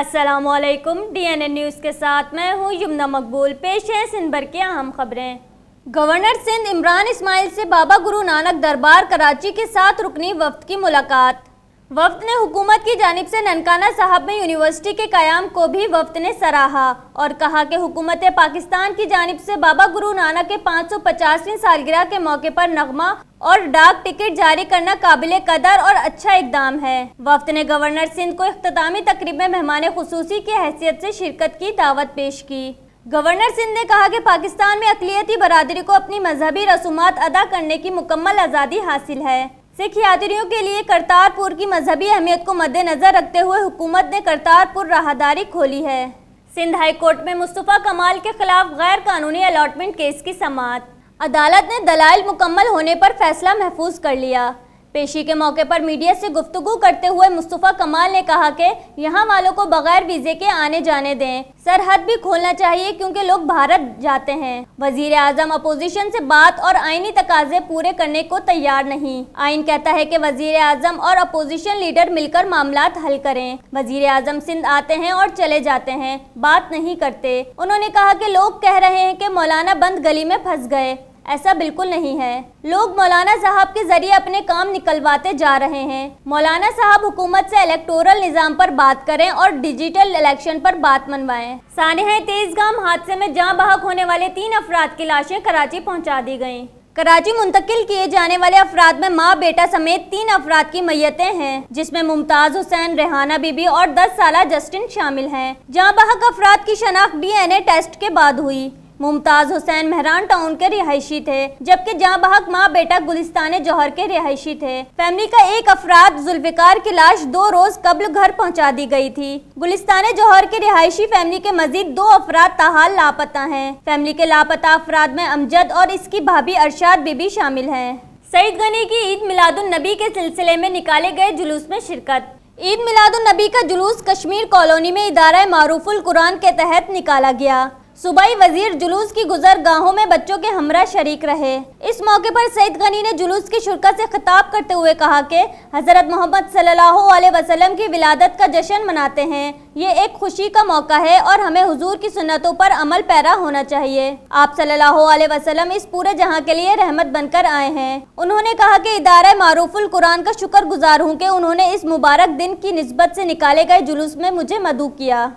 अस्सलाम वालेकुम। DNN news के साथ मैं हूँ यमुना मकबूल। पेश है सिंध भर की अहम खबरें। गवर्नर सिंध इमरान इस्माइल से बाबा गुरु नानक दरबार कराची के साथ रुकनी वफ्द की मुलाकात। वफ्द ने हुकूमत की जानिब से ननकाना साहब में यूनिवर्सिटी के क़याम को भी वफ्द ने सराहा और कहा कि हुकूमत पाकिस्तान की जानिब से बाबा गुरु नानक के 550वीं सालगिरह के मौके पर नगमा और डाक टिकट जारी करना काबिल कदर और अच्छा इकदाम है। वफ्द ने गवर्नर सिंध को इख्तितामी तकरीब में मेहमान खुसूसी की हैसियत से शिरकत की दावत पेश की। गवर्नर सिंध ने कहा कि पाकिस्तान में अक़लियती बरादरी को अपनी मजहबी रसूमात अदा करने की मुकम्मल आज़ादी हासिल है। सिख यात्रियों के लिए करतारपुर की मजहबी अहमियत को मद्देनजर रखते हुए हुकूमत ने करतारपुर राहदारी खोली है। सिंध हाई कोर्ट में मुस्तफ़ा कमाल के खिलाफ गैर कानूनी अलॉटमेंट केस की समाअत। अदालत ने दलाइल मुकम्मल होने पर फैसला महफूज कर लिया। पेशी के मौके पर मीडिया से गुफ्तगू करते हुए मुस्तफ़ा कमाल ने कहा कि यहाँ वालों को बगैर वीज़े के आने जाने दें, सरहद भी खोलना चाहिए क्योंकि लोग भारत जाते हैं। वज़ीर आज़म अपोजिशन से बात और आईनी तकाजे पूरे करने को तैयार नहीं। आइन कहता है कि वज़ीर आज़म और अपोजिशन लीडर मिलकर मामलात हल करें। वज़ीर आज़म सिंध आते हैं और चले जाते हैं, बात नहीं करते। उन्होंने कहा कि लोग कह रहे हैं कि मौलाना बंद गली में फंस गए, ऐसा बिल्कुल नहीं है। लोग मौलाना साहब के जरिए अपने काम निकलवाते जा रहे हैं। मौलाना साहब हुकूमत से इलेक्टोरल निज़ाम पर बात करें और डिजिटल इलेक्शन पर बात मनवाएं। सानिया तेजगाम हादसे में जाँ बहक होने वाले 3 अफराद की लाशें कराची पहुंचा दी गईं। कराची मुंतकिल किए जाने वाले अफराद में माँ बेटा समेत 3 अफराद की मैयतें हैं, जिसमें मुमताज हुसैन, रेहाना बीबी और 10 साला जस्टिन शामिल हैं। जाँ बहक अफराद की शनाख्त DNA टेस्ट के बाद हुई। मुमताज हुसैन मेहरान टाउन के रिहायशी थे, जबकि जाँ बहक माँ बेटा गुलिस्तान जौहर के रिहायशी थे। फैमिली का एक अफराद जुल्फिकार की लाश 2 रोज कब्ल घर पहुँचा दी गई थी। गुलिस्तान जौहर के रिहायशी फैमिली के मजीद 2 अफराद ताहाल लापता हैं। फैमिली के लापता अफराद में अमजद और इसकी भाभी अरशाद बीबी शामिल हैं। सईद गनी की ईद मिलादुन नबी के सिलसिले में निकाले गए जुलूस में शिरकत। ईद मिलादुन नबी का जुलूस कश्मीर कॉलोनी में इदारा मारूफुल कुरान के तहत निकाला गया। सूबाई वजीर जुलूस की गुजरगाहों में बच्चों के हमरा शरीक रहे। इस मौके पर सईद गनी ने जुलूस की शुरकत से खिताब करते हुए कहा कि हज़रत मोहम्मद सल्लल्लाहु अलैहि वसल्लम की विलादत का जश्न मनाते हैं। ये एक खुशी का मौका है और हमें हुजूर की सुन्नतों पर अमल पैरा होना चाहिए। आप सल्लल्लाहु अलैहि वसल्लम इस पूरे जहां के लिए रहमत बनकर आए हैं। उन्होंने कहा कि इदारा मारूफुल कुरान का शुक्रगुजार हूँ कि उन्होंने इस मुबारक दिन की निस्बत से निकाले गए जुलूस में मुझे मदऊ किया।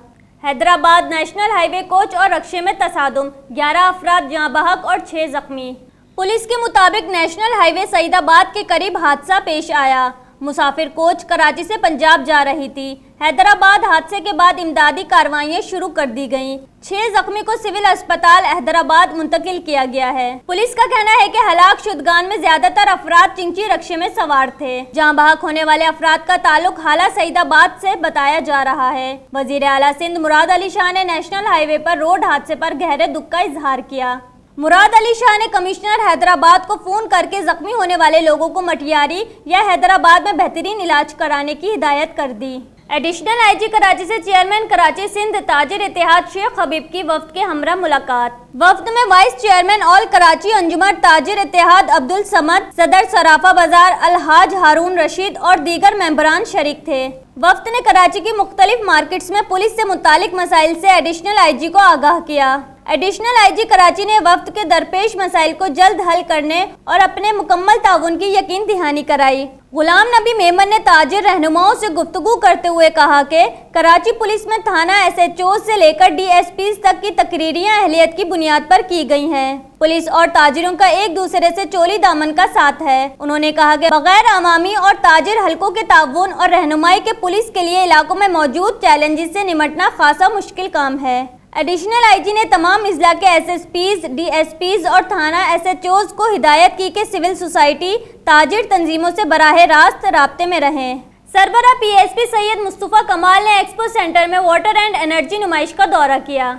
हैदराबाद नेशनल हाईवे कोच और रक्शे में तसादुम, 11 अफराद जाँ बहक और 6 जख्मी। पुलिस के मुताबिक नेशनल हाईवे सईदाबाद के करीब हादसा पेश आया। मुसाफिर कोच कराची से पंजाब जा रही थी। हैदराबाद हादसे के बाद इमदादी कार्रवाइयाँ शुरू कर दी गईं। 6 जख्मी को सिविल अस्पताल हैदराबाद मुंतकिल किया गया है। पुलिस का कहना है कि हलाक शुदगान में ज्यादातर अफराद चिंची रक्शे में सवार थे। जाँ बहक होने वाले अफराद का ताल्लुक हाला सईदाबाद से बताया जा रहा है। वजीर आला सिंध मुराद अली शाह ने नेशनल हाईवे पर रोड हादसे पर गहरे दुख का इजहार किया। मुराद अली शाह ने कमिश्नर हैदराबाद को फोन करके जख्मी होने वाले लोगों को मटियारी या हैदराबाद में बेहतरीन इलाज कराने की हिदायत कर दी। एडिशनल IG कराची से चेयरमैन कराची सिंध ताजिर इत्तेहाद शेख हबीब की वफ्द के हमरा मुलाकात। वफ्द में वाइस चेयरमैन ऑल कराची अंजुमन ताजिर इत्तेहाद अब्दुल समद, सदर सराफा बाजार अलहाज हारून रशीद और दीगर मेंबरान शरीक थे। वफ्द ने कराची की मुख्तलिफ मार्केट्स में पुलिस से मुतालिक मसाइल से एडिशनल IG को आगाह किया। एडिशनल IG कराची ने वफ्द के दरपेश मसाइल को जल्द हल करने और अपने मुकम्मल ताउन की यकीन दहानी कराई। गुलाम नबी मेमन ने ताजिर रहनुमाओं से गुफ्तगू करते हुए कहा कि कराची पुलिस में थाना SHO से लेकर DSPs तक की तकरीरियां अहलियत की बुनियाद पर की गई हैं। पुलिस और ताजिरों का एक दूसरे से चोली दामन का साथ है। उन्होंने कहा कि बगैर अवामी और ताजिर हलकों के ताउन और रहनुमाई के पुलिस के लिए इलाकों में मौजूद चैलेंजेस से निमटना खासा मुश्किल काम है। एडिशनल IG ने तमाम इजला के SSPs, DSPs और थाना SHOs को हिदायत की कि सिविल सोसाइटी ताजिर तंजीमों से बराह रास्त राब्ते में रहें। सरबराह PSP सैयद मुस्तफ़ा कमाल ने एक्सपो सेंटर में वाटर एंड एनर्जी नुमाइश का दौरा किया।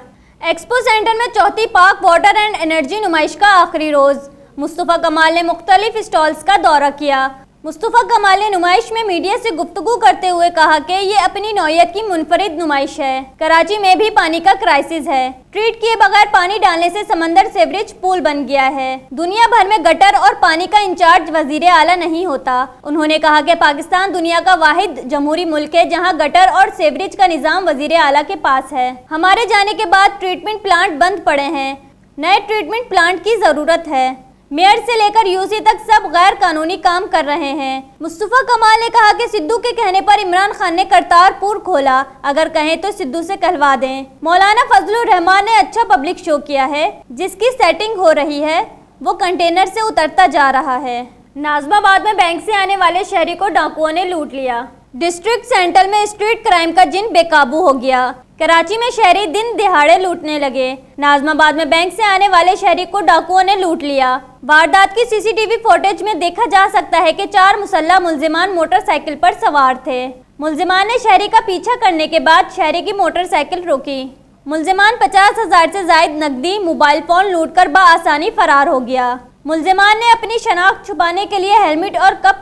एक्सपो सेंटर में चौथी पाक वाटर एंड एनर्जी नुमाइश का आखिरी रोज मुस्तफ़ा कमाल ने मुख्तलिफ स्टॉल्स का दौरा किया। मुस्तफा कमाल ने नुमाइश में मीडिया से गुफ्तगू करते हुए कहा कि ये अपनी नौयत की मुनफरिद नुमाइश है। कराची में भी पानी का क्राइसिस है। ट्रीट किए बगैर पानी डालने से समंदर सेवरेज पूल बन गया है। दुनिया भर में गटर और पानी का इंचार्ज वजीर आला नहीं होता। उन्होंने कहा कि पाकिस्तान दुनिया का वाहिद जमहूरी मुल्क है जहां गटर और सेवरेज का निजाम वजीर आला के पास है। हमारे जाने के बाद ट्रीटमेंट प्लांट बंद पड़े हैं। नए ट्रीटमेंट प्लांट की जरूरत है। मेयर से लेकर यूसी तक सब गैर कानूनी काम कर रहे हैं। मुस्तफा कमाल ने कहा कि सिद्धू के कहने पर इमरान खान ने करतारपुर खोला, अगर कहें तो सिद्धू से कहलवा दें। मौलाना फजलुर रहमान ने अच्छा पब्लिक शो किया है, जिसकी सेटिंग हो रही है, वो कंटेनर से उतरता जा रहा है। नाजमाबाद में बैंक से आने वाले शहरी को डाकुओं ने लूट लिया। डिस्ट्रिक्ट सेंटर में स्ट्रीट क्राइम का जिन बेकाबू हो गया। कराची में शहरी दिन दिहाड़े लूटने लगे। नाजमाबाद में बैंक से आने वाले शहरी को डाकुओं ने लूट लिया। वारदात की सीसीटीवी फुटेज में देखा जा सकता है कि 4 मुसल्लह मुलजिमान मोटरसाइकिल पर सवार थे। मुलजिमान ने शहरी का पीछा करने के बाद शहरी की मोटरसाइकिल रोकी। मुलजिमान 50,000 से जायद नकदी, मोबाइल फोन लूटकर बआसानी फरार हो गया। मुलजिमान ने अपनी शनाख्त छुपाने के लिए हेलमेट और कैप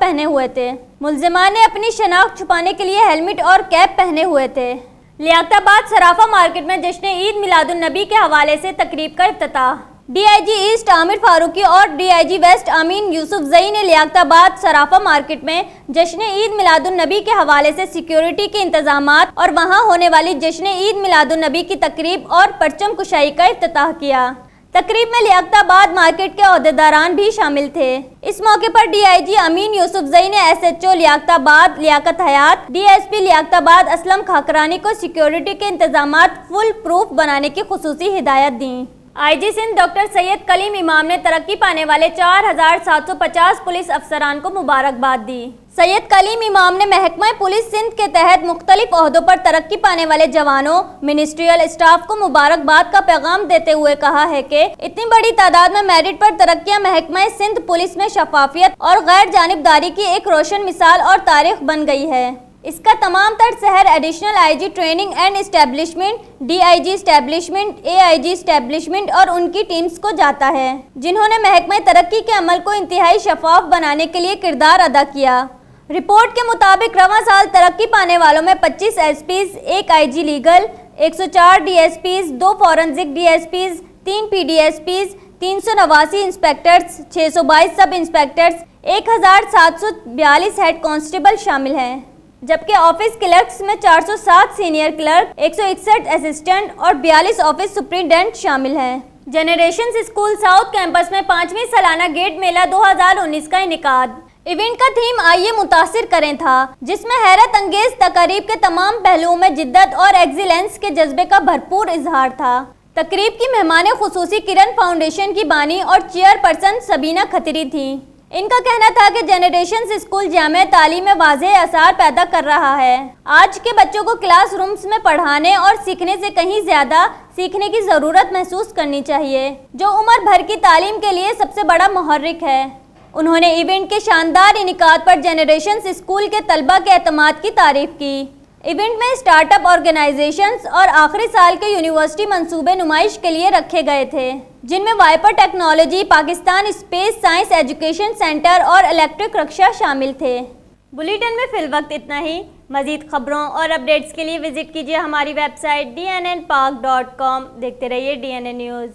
पहने हुए थे। लियाकताबाद सराफा मार्केट में जश्न ईद मिलादुन नबी के हवाले से तकरीब का इफ्तिताह। डीआईजी ईस्ट आमिर फारूकी और डीआईजी वेस्ट अमीन यूसुफजई ने लियाकताबाद सराफा मार्केट में जश्न ईद मिलादुन नबी के हवाले से सिक्योरिटी के इंतजामात और वहां होने वाली जश्न ईद मिलादुन नबी की तकरीब और परचम कुशाई का इफ्तिताह किया। तकरीब में लियाकताबाद मार्केट के ओहदेदारान भी शामिल थे। इस मौके पर डीआईजी अमीन यूसुफजई ने एसएचओ लियाकताबाद लियाकत हयात, डीएसपी लियाकताबाद असलम खाकरानी को सिक्योरिटी के इंतजामात फुल प्रूफ बनाने की खुसूसी हिदायत दी। आईजी सिंध डॉक्टर सैयद कलीम इमाम ने तरक्की पाने वाले 4,750 पुलिस अफसरान को मुबारकबाद दी। सैयद कलीम इमाम ने महकमा पुलिस सिंध के तहत मुख्तलिफ ओहदों पर तरक्की पाने वाले जवानों, मिनिस्ट्रियल स्टाफ को मुबारकबाद का पैगाम देते हुए कहा है कि इतनी बड़ी तादाद में मेरिट पर तरक्कियां महकमा सिंध पुलिस में शफाफियत और गैर जानिबदारी की एक रोशन मिसाल और तारीख बन गई है। इसका तमाम तर शहर additional IG training and establishment, DIG establishment, AIG establishment और उनकी टीम्स को जाता है, जिन्होंने महकमा तरक्की के अमल को इंतहाई शफाफ बनाने के लिए किरदार अदा किया। रिपोर्ट के मुताबिक रवां साल तरक्की पाने वालों में 25 SPs, 1 IG legal, 104 DSPs, 2 forensic DSPs, 3 पीडीएसपीज, 389 inspectors, 622 सब इंस्पेक्टर्स, 1742 हेड कांस्टेबल शामिल हैं, जबकि ऑफिस क्लर्क्स में 407 सीनियर क्लर्क, 161 असिस्टेंट और 42 ऑफिस सुप्रिंटेंडेंट शामिल हैं। जनरेशंस स्कूल साउथ कैंपस में 5वीं सालाना गेट मेला 2019 का इनेकाद। इवेंट का थीम आइए मुतासिर करें था, जिसमें हैरत अंगेज तकरीब के तमाम पहलुओं में जिद्दत और एक्सीलेंस के जज्बे का भरपूर इजहार था। तकरीब की मेहमान खुसूसी किरण फाउंडेशन की बानी और चेयरपर्सन सबीना खतरी थी। इनका कहना था कि जनरेशंस स्कूल जामे तालीम में वाज़ेह असर पैदा कर रहा है। आज के बच्चों को क्लास रूम्स में पढ़ाने और सीखने से कहीं ज्यादा सीखने की ज़रूरत महसूस करनी चाहिए, जो उम्र भर की तालीम के लिए सबसे बड़ा मुहर्रिक है। उन्होंने इवेंट के शानदार इनेकाद पर जनरेशंस स्कूल के तलबा के एतमाद की तारीफ की। इवेंट में स्टार्टअप ऑर्गेनाइजेशंस और आखिरी साल के यूनिवर्सिटी मंसूबे नुमाइश के लिए रखे गए थे, जिनमें Viper technology, Pakistan space science education centre और इलेक्ट्रिक रक्षा शामिल थे। बुलेटिन में फिलवक्त इतना ही। मजीद खबरों और अपडेट्स के लिए विजिट कीजिए हमारी वेबसाइट dnnpak.com। देखते रहिए DNN न्यूज़।